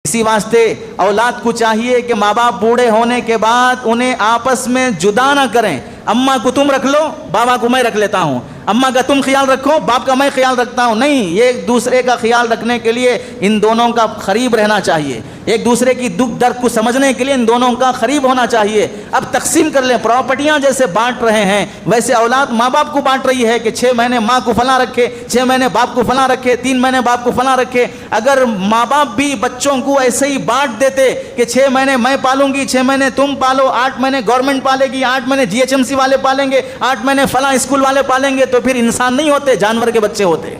اسی واسطے اولاد کو چاہیے کہ ماں باپ بوڑھے ہونے کے بعد انہیں آپس میں جدا نہ کریں. اماں کو تم رکھ لو، بابا کو میں رکھ لیتا ہوں. اماں کا تم خیال رکھو، باپ کا میں خیال رکھتا ہوں. نہیں، یہ ایک دوسرے کا خیال رکھنے کے لیے ان دونوں کا قریب رہنا چاہیے. ایک دوسرے کی دکھ درد کو سمجھنے کے لیے ان دونوں کا قریب ہونا چاہیے. اب تقسیم کر لیں. پراپرٹیاں جیسے بانٹ رہے ہیں ویسے اولاد ماں باپ کو بانٹ رہی ہے کہ 6 مہینے ماں کو فلاں رکھے، 6 مہینے باپ کو فلاں رکھے، 3 مہینے باپ کو فلاں رکھے. اگر ماں باپ بھی بچوں کو ایسے ہی بانٹ دیتے کہ 6 مہینے میں پالوں گی، 6 مہینے تم پالو، 8 مہینے گورنمنٹ پالے گی، 8 مہینے GHMC والے پالیں گے، 8 مہینے فلاں اسکول والے پالیں گے، تو پھر انسان نہیں ہوتے، جانور کے بچے ہوتے.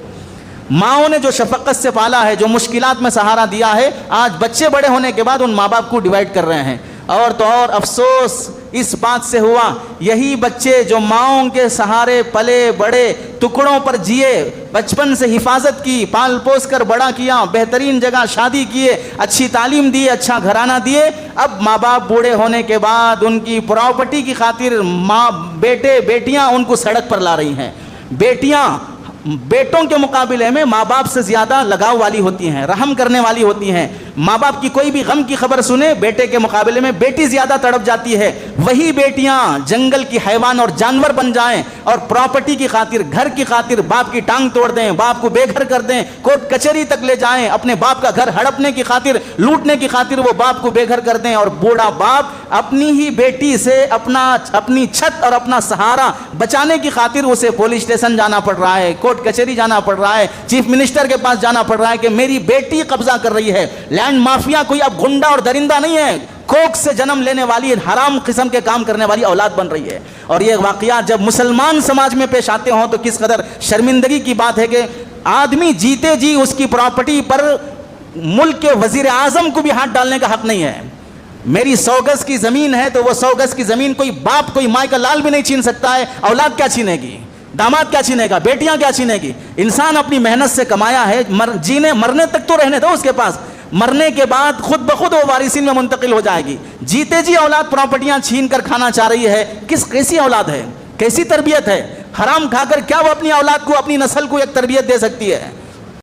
ماؤں نے جو شفقت سے پالا ہے، جو مشکلات میں سہارا دیا ہے، آج بچے بڑے ہونے کے بعد ان ماں باپ کو ڈیوائیڈ کر رہے ہیں. اور تو اور افسوس اس بات سے ہوا، یہی بچے جو ماؤں کے سہارے پلے بڑے، ٹکڑوں پر جیے، بچپن سے حفاظت کی، پال پوس کر بڑا کیا، بہترین جگہ شادی کیے، اچھی تعلیم دی، اچھا گھرانہ دیے، اب ماں باپ بوڑھے ہونے کے بعد ان کی پراپرٹی کی خاطر ماں بیٹے بیٹیاں ان کو سڑک پر لا رہی ہیں. بیٹیاں بیٹوں کے مقابلے میں ماں باپ سے زیادہ لگاؤ والی ہوتی ہیں، رحم کرنے والی ہوتی ہیں. ماں باپ کی کوئی بھی غم کی خبر سنے، بیٹے کے مقابلے میں بیٹی زیادہ تڑپ جاتی ہے. وہی بیٹیاں جنگل کی حیوان اور جانور بن جائیں اور پراپرٹی کی خاطر، گھر کی خاطر باپ کی ٹانگ توڑ دیں، باپ کو بے گھر کر دیں، کورٹ کچہری تک لے جائیں، اپنے باپ کا گھر ہڑپنے کی خاطر، لوٹنے کی خاطر وہ باپ کو بے گھر کر دیں. اور بوڑھا باپ اپنی ہی بیٹی سے اپنی چھت اور اپنا سہارا بچانے کی خاطر اسے پولیس اسٹیشن جانا پڑ رہا ہے، کورٹ کچہری جانا پڑ رہا ہے، چیف منسٹر کے پاس جانا پڑ رہا ہے کہ میری بیٹی قبضہ کر رہی ہے. لینڈ مافیا کوئی اب گنڈا اور درندہ نہیں ہے، کوک سے جنم لینے والی حرام قسم کے کام کرنے والی اولاد بن رہی ہے. اور یہ واقعات جب مسلمان سماج میں پیش آتے ہوں تو کس قدر شرمندگی کی بات ہے کہ آدمی جیتے جی اس کی پراپرٹی پر ملک کے وزیر اعظم کو بھی ہاتھ ڈالنے کا حق نہیں ہے. میری 100 گز کی زمین ہے تو وہ 100 گز کی زمین کوئی باپ، کوئی ماں کا لال بھی نہیں چھین سکتا ہے. اولاد کیا چھینے گی؟ داماد کیا چھینے گا؟ بیٹیاں کیا چھینے گی؟ انسان اپنی محنت سے کمایا ہے، مرنے تک تو رہنے دو اس کے پاس. مرنے کے بعد خود بخود وہ وارثین میں منتقل ہو جائے گی. جیتے جی اولاد پراپرٹیاں چھین کر کھانا چاہ رہی ہے. کیسی اولاد ہے؟ کیسی تربیت ہے؟ حرام کھا کر کیا وہ اپنی اولاد کو، اپنی نسل کو ایک تربیت دے سکتی ہے؟